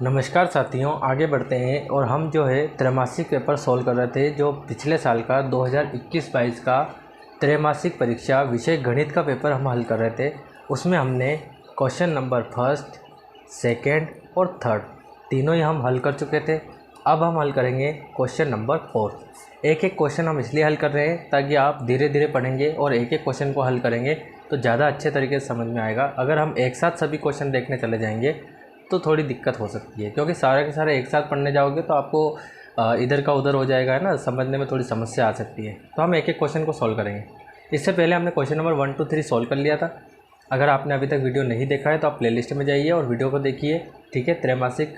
नमस्कार साथियों, आगे बढ़ते हैं और हम जो है त्रैमासिक पेपर सॉल्व कर रहे थे जो पिछले साल का 2021-22 का त्रैमासिक परीक्षा विषय गणित का पेपर हम हल कर रहे थे। उसमें हमने क्वेश्चन नंबर फर्स्ट, सेकंड और थर्ड तीनों ही हम हल कर चुके थे। अब हम हल करेंगे क्वेश्चन नंबर फोर्थ। एक एक क्वेश्चन हम इसलिए हल कर रहे हैं ताकि आप धीरे धीरे पढ़ेंगे और एक एक क्वेश्चन को हल करेंगे तो ज़्यादा अच्छे तरीके से समझ में आएगा। अगर हम एक साथ सभी क्वेश्चन देखने चले जाएंगे तो थोड़ी दिक्कत हो सकती है, क्योंकि सारे के सारे एक साथ पढ़ने जाओगे तो आपको इधर का उधर हो जाएगा, है ना, समझने में थोड़ी समस्या आ सकती है। तो हम एक एक क्वेश्चन को सॉल्व करेंगे। इससे पहले हमने क्वेश्चन नंबर 1, 2, 3 सॉल्व कर लिया था। अगर आपने अभी तक वीडियो नहीं देखा है तो आप प्लेलिस्ट में जाइए और वीडियो को देखिए, ठीक है। त्रैमासिक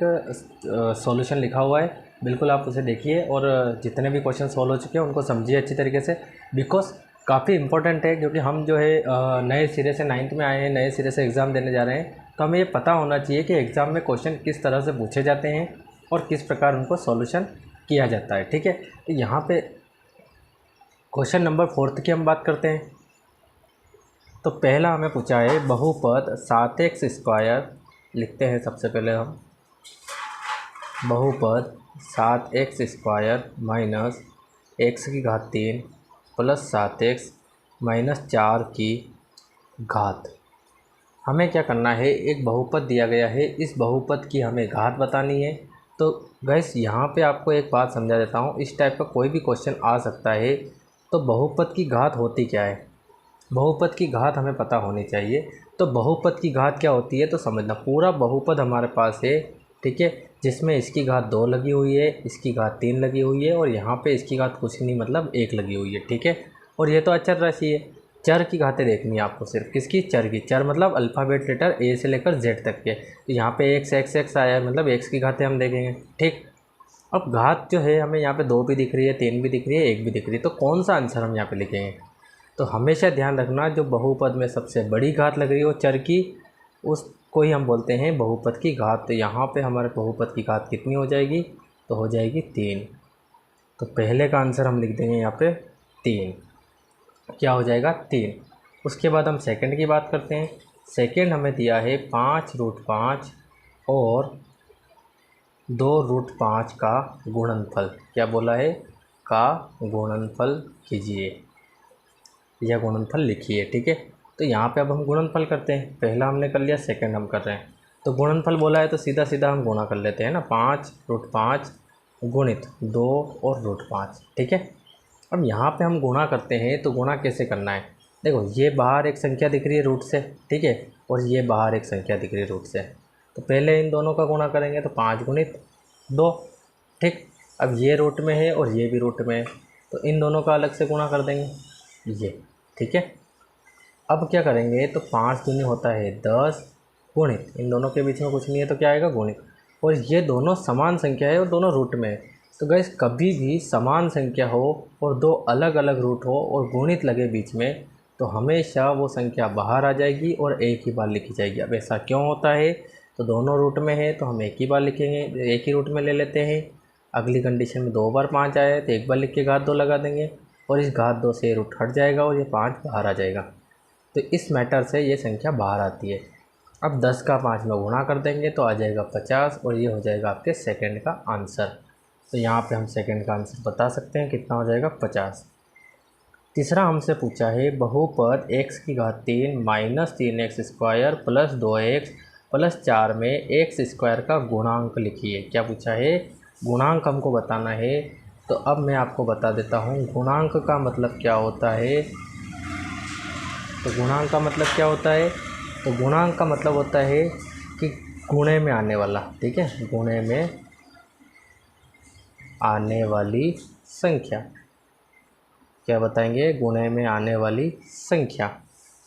सॉल्यूशन लिखा हुआ है, बिल्कुल आप उसे देखिए और जितने भी क्वेश्चन सॉल्व हो चुके हैं उनको समझिए अच्छी तरीके से, बिकॉज काफ़ी इंपॉर्टेंट है। क्योंकि हम जो है नए सिरे से 9th में आए हैं, नए सिरे से एग्ज़ाम देने जा रहे हैं, तो हमें ये पता होना चाहिए कि एग्ज़ाम में क्वेश्चन किस तरह से पूछे जाते हैं और किस प्रकार उनको सॉल्यूशन किया जाता है, ठीक है। तो यहाँ पे क्वेश्चन नंबर 4 की हम बात करते हैं। तो पहला हमें पूछा है बहुपद 7x², लिखते हैं सबसे पहले हम बहुपद 7x² minus x³ plus 7x minus 4 की घात। हमें क्या करना है, एक बहुपद दिया गया है, इस बहुपद की हमें घात बतानी है। तो गैस यहाँ पे आपको एक बात समझा देता हूँ, इस टाइप का कोई भी क्वेश्चन आ सकता है। तो बहुपद की घात होती क्या है, बहुपद की घात हमें पता होनी चाहिए। तो बहुपद की घात क्या होती है तो समझना, पूरा बहुपद हमारे पास है, ठीक है, जिसमें इसकी घात 2 लगी हुई है, इसकी घात 3 लगी हुई है और यहाँ पे इसकी घात कुछ नहीं, मतलब 1 लगी हुई है, ठीक है। और ये तो अचर राशि है। चर की घातें देखनी है आपको, सिर्फ किसकी, चर की। चर मतलब अल्फ़ाबेट लेटर ए से लेकर जेड तक के। तो यहाँ पे x आया है, मतलब x की घातें हम देखेंगे, ठीक। अब घात जो है हमें यहाँ पे 2 भी दिख रही है, 3 भी दिख रही है, 1 भी दिख रही है, तो कौन सा आंसर हम यहाँ पे लिखेंगे। तो हमेशा ध्यान रखना, जो बहुपद में सबसे बड़ी घात लग रही हो चर की, उसको ही हम बोलते हैं बहुपद की घात। तो यहाँ पे हमारे बहुपद की घात कितनी हो जाएगी, तो हो जाएगी 3। तो पहले का आंसर हम लिख देंगे यहाँ पे 3, क्या हो जाएगा 3। उसके बाद हम सेकंड की बात करते हैं। सेकंड हमें दिया है 5√5 और 2√5 का गुणनफल। क्या बोला है, का गुणनफल कीजिए या गुणनफल लिखिए, ठीक है। तो यहाँ पे अब हम गुणनफल करते हैं, पहला हमने कर लिया, सेकंड हम कर रहे हैं। तो गुणनफल बोला है तो सीधा सीधा हम गुणा कर लेते हैं ना, 5√5 गुणित 2 और √5, ठीक है। अब यहाँ पे हम गुणा करते हैं, तो गुणा कैसे करना है, देखो ये बाहर एक संख्या दिख रही है रूट से, ठीक है, और ये बाहर एक संख्या दिख रही है रूट से। तो पहले इन दोनों का गुणा करेंगे तो 5 गुणित 2, ठीक। अब ये रूट में है और ये भी रूट में है, तो इन दोनों का अलग से गुणा कर देंगे, ये, ठीक है। अब क्या करेंगे, तो 5 दूनी होता है 10 गुणित, इन दोनों के बीच में कुछ नहीं है तो क्या आएगा, गुणित। और ये दोनों समान संख्या है और दोनों रूट में है। तो गैस कभी भी समान संख्या हो और 2 अलग अलग रूट हो और गुणित लगे बीच में, तो हमेशा वो संख्या बाहर आ जाएगी और एक ही बार लिखी जाएगी। अब ऐसा क्यों होता है, तो दोनों रूट में है तो हम एक ही बार लिखेंगे, एक ही रूट में ले लेते हैं। अगली कंडीशन में 2 बार 5 आया है तो एक बार लिख के घात 2 लगा देंगे और इस घात 2 से रूट हट जाएगा और ये 5 बाहर आ जाएगा। तो इस मैटर से ये संख्या बाहर आती है। अब 10 का 5 में गुणा कर देंगे तो आ जाएगा 50 और ये हो जाएगा आपके सेकंड का आंसर। तो यहाँ पे हम सेकंड का आंसर बता सकते हैं, कितना हो जाएगा, 50। तीसरा हमसे पूछा है बहुपद x³ minus 3x² plus 2x plus 4 में x² का गुणांक लिखिए। क्या पूछा है, गुणांक हमको बताना है। तो अब मैं आपको बता देता हूँ गुणांक का मतलब क्या होता है। तो गुणांक का मतलब क्या होता है, तो गुणांक का मतलब होता है कि गुणे में आने वाला, ठीक है, गुणे में आने वाली संख्या। क्या बताएंगे, गुणे में आने वाली संख्या।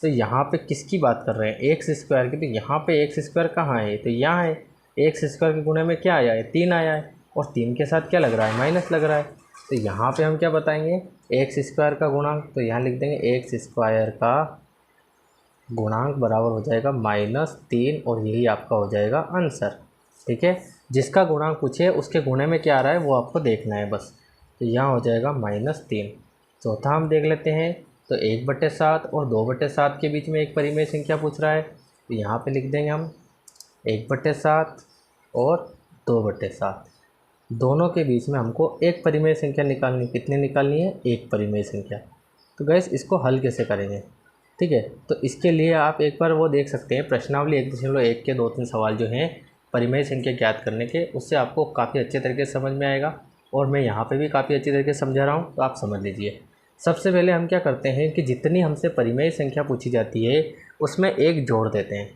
तो यहाँ पे किसकी बात कर रहे हैं, x² की। तो यहाँ पे x² कहाँ है, तो यहाँ है। x² के गुणे में क्या आया है, 3 आया है और 3 के साथ क्या लग रहा है, माइनस लग रहा है। तो यहाँ पे हम क्या बताएंगे, x² का गुणांक। तो यहाँ लिख देंगे x² का गुणांक बराबर हो जाएगा -3 और यही आपका हो जाएगा आंसर, ठीक है। जिसका गुणांक पूछे उसके गुणे में क्या आ रहा है वो आपको देखना है बस। तो यहाँ हो जाएगा -3। चौथा हम देख लेते हैं। तो 1/7 और 2/7 के बीच में एक परिमेय संख्या पूछ रहा है, तो यहाँ पे लिख देंगे हम 1/7 और 2/7। दोनों के बीच में हमको एक परिमेय संख्या निकालनी, कितनी निकालनी है, एक परिमेय संख्या। तो गैस इसको हल कैसे करेंगे, ठीक है। तो इसके लिए आप एक बार वो देख सकते हैं प्रश्नावली 1.1 के 2-3 सवाल जो हैं परिमेय संख्या ज्ञात करने के, उससे आपको काफ़ी अच्छे तरीके से समझ में आएगा। और मैं यहाँ पे भी काफ़ी अच्छी तरीके से समझा रहा हूँ, तो आप समझ लीजिए। सबसे पहले हम क्या करते हैं कि जितनी हमसे परिमेय संख्या पूछी जाती है उसमें एक जोड़ देते हैं।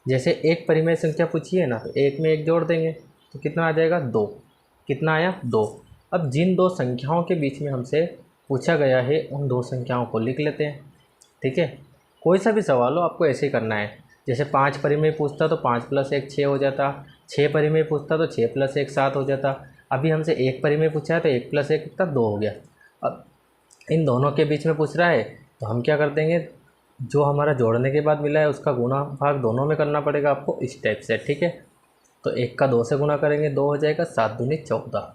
जैसे एक परिमेय संख्या पूछी है ना, तो एक में एक जोड़ देंगे तो कितना आ जाएगा, 2। कितना आया, 2। अब जिन दो संख्याओं के बीच में हमसे पूछा गया है उन दो संख्याओं को लिख लेते हैं, ठीक है। कोई सा भी सवाल हो आपको ऐसे ही करना है। जैसे 5 परिमेय पूछता तो 5 + 1 6 हो जाता, 6 परिमेय पूछता तो 6 + 1 7 हो जाता। अभी हमसे 1 परिमेय पूछा है तो 1 + 1 कितना, 2 हो गया। अब इन दोनों के बीच में पूछ रहा है तो हम क्या कर देंगे, जो हमारा जोड़ने के बाद मिला है उसका गुणा भाग दोनों में करना पड़ेगा आपको, इस टाइप से, ठीक है। तो 1 का 2 से गुणा करेंगे, 2 हो जाएगा, 7 दूनी 14।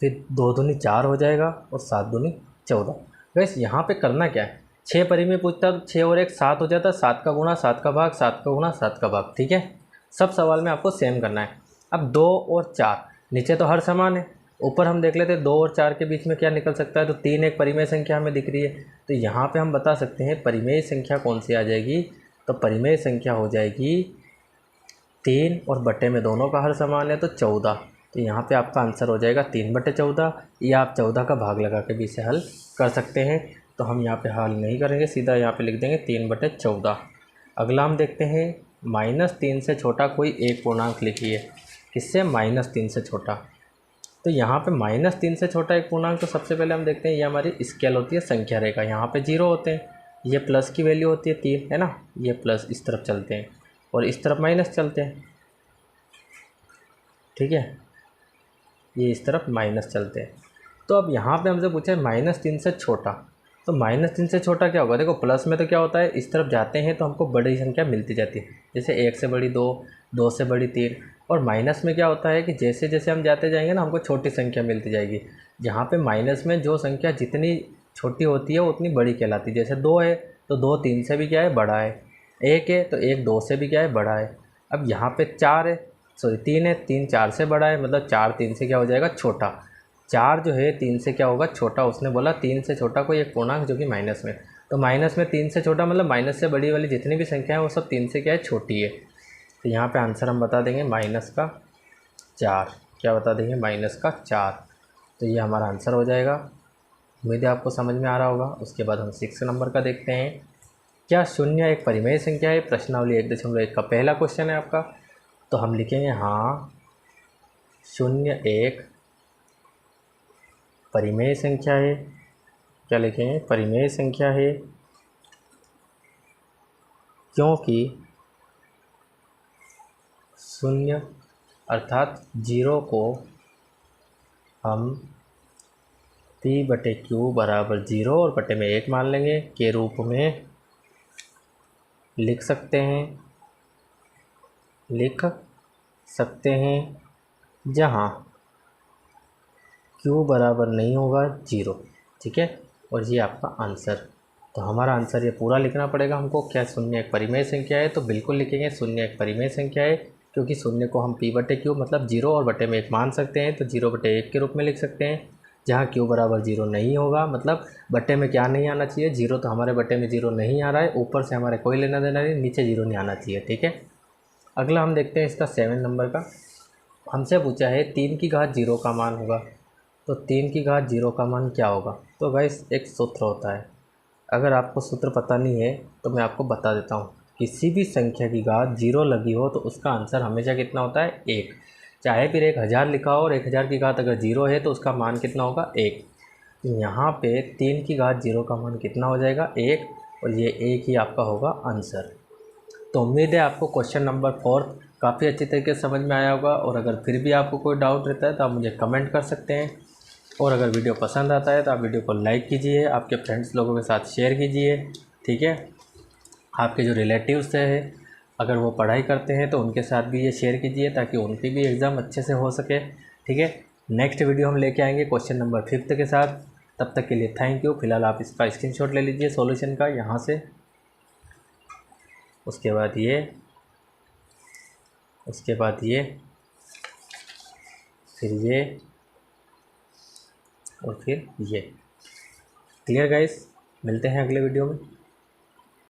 फिर 2 दूनी 4 हो जाएगा और 7 दूनी 14। वैसे यहाँ पे करना क्या है, 6 परिमेय पूछता तो 6 और 1 7 हो जाता, 7 का गुणा 7 का भाग, 7 का गुणा 7 का भाग, ठीक है। सब सवाल में आपको सेम करना है। अब 2 और 4 नीचे तो हर समान है, ऊपर हम देख लेते हैं 2 और 4 के बीच में क्या निकल सकता है। तो 3 एक परिमेय संख्या हमें दिख रही है, तो यहाँ पे हम बता सकते हैं परिमेय संख्या कौन सी आ जाएगी। तो परिमेय संख्या हो जाएगी 3 और बटे में दोनों का हर समान है तो 14। तो यहाँ पे आपका आंसर हो जाएगा 3/14, या आप 14 का भाग लगा के भी इसे हल कर सकते हैं। तो हम यहाँ पे हल नहीं करेंगे, सीधा यहाँ पे लिख देंगे 3/14। अगला हम देखते हैं, -3 से छोटा कोई एक पूर्णांक लिखिए। किससे, -3 से छोटा। तो यहाँ पे -3 से छोटा एक पूर्णांक, तो सबसे पहले हम देखते हैं ये हमारी स्केल होती है संख्या रेखा। यहाँ पे 0 होते हैं, ये प्लस की वैल्यू होती है 3, है ना, ये प्लस इस तरफ चलते हैं और इस तरफ माइनस चलते हैं, ठीक है, ये इस तरफ माइनस चलते हैं। तो अब यहाँ पे हमसे पूछा है -3 से छोटा, तो -3 से छोटा क्या होगा, देखो प्लस में तो क्या होता है, इस तरफ जाते हैं तो हमको बड़ी संख्या मिलती जाती है, जैसे 1 से बड़ी 2, 2 से बड़ी 3। और माइनस में क्या होता है कि जैसे जैसे हम जाते जाएंगे ना हमको छोटी संख्या मिलती जाएगी। जहाँ पे माइनस में जो संख्या जितनी छोटी होती है वो उतनी बड़ी कहलाती है। जैसे 2 है तो 2 3 से भी क्या है, बड़ा है। 1 है तो 1 2 से भी क्या है, बड़ा है। अब यहाँ पे 4 है, सॉरी 3 है, 3 4 से बड़ा है, मतलब 4 3 से क्या हो जाएगा, छोटा। 4 जो है 3 से क्या होगा, छोटा। उसने बोला 3 से छोटा कोई एक पूर्णांक जो कि माइनस में, तो माइनस में 3 से छोटा मतलब माइनस से बड़ी वाली जितनी भी संख्या है वो सब 3 से क्या है, छोटी है। तो यहाँ पे आंसर हम बता देंगे -4। क्या बता देंगे, -4। तो ये हमारा आंसर हो जाएगा। उम्मीद है आपको समझ में आ रहा होगा। उसके बाद हम 6 नंबर का देखते हैं, क्या 0 एक परिमेय संख्या है। प्रश्नावली 1.1 का पहला क्वेश्चन है आपका। तो हम लिखेंगे हाँ 0 एक परिमेय संख्या है। क्या लिखेंगे, परिमेय संख्या है, क्योंकि 0 अर्थात 0 को हम P/Q बराबर 0 और बटे में 1 मान लेंगे के रूप में लिख सकते हैं, जहाँ Q बराबर नहीं होगा 0, ठीक है। और ये आपका आंसर। तो हमारा आंसर ये पूरा लिखना पड़ेगा हमको। क्या 0 एक परिमेय संख्या है, तो बिल्कुल लिखेंगे 0 एक परिमेय संख्या है, क्योंकि 0 को हम P/Q मतलब 0 और बटे में 1 मान सकते हैं, तो 0/1 के रूप में लिख सकते हैं। जहाँ Q बराबर 0 नहीं होगा, मतलब बटे में क्या नहीं आना चाहिए, 0। तो हमारे बटे में 0 नहीं आ रहा है, ऊपर से हमारे कोई लेना देना नहीं, नीचे 0 नहीं आना चाहिए, ठीक है। अगला हम देखते हैं इसका 7 नंबर का। हमसे पूछा है 3 की घात 0 का मान होगा। तो 3 की घात 0 का मान क्या होगा। तो गाइस एक सूत्र होता है, अगर आपको सूत्र पता नहीं है तो मैं आपको बता देता हूँ। किसी भी संख्या की घात 0 लगी हो तो उसका आंसर हमेशा कितना होता है, 1। चाहे फिर 1000 लिखा हो और 1000 की घात अगर 0 है तो उसका मान कितना होगा, 1। यहाँ पे 3 की घात 0 का मान कितना हो जाएगा, 1, और ये 1 ही आपका होगा आंसर। तो उम्मीद है आपको क्वेश्चन नंबर 4 काफ़ी अच्छी तरीके से समझ में आया होगा। और अगर फिर भी आपको कोई डाउट रहता है तो आप मुझे कमेंट कर सकते हैं। और अगर वीडियो पसंद आता है तो आप वीडियो को लाइक कीजिए, आपके फ्रेंड्स लोगों के साथ शेयर कीजिए, ठीक है। आपके जो रिलेटिव्स है अगर वो पढ़ाई करते हैं तो उनके साथ भी ये शेयर कीजिए, ताकि उनकी भी एग्ज़ाम अच्छे से हो सके, ठीक है। नेक्स्ट वीडियो हम लेके आएंगे क्वेश्चन नंबर 5 के साथ। तब तक के लिए थैंक यू। फिलहाल आप इसका स्क्रीनशॉट ले लीजिए सॉल्यूशन का यहाँ से। उसके बाद ये उसके बाद ये, फिर ये, और फिर ये। क्लियर गाइस, मिलते हैं अगले वीडियो में।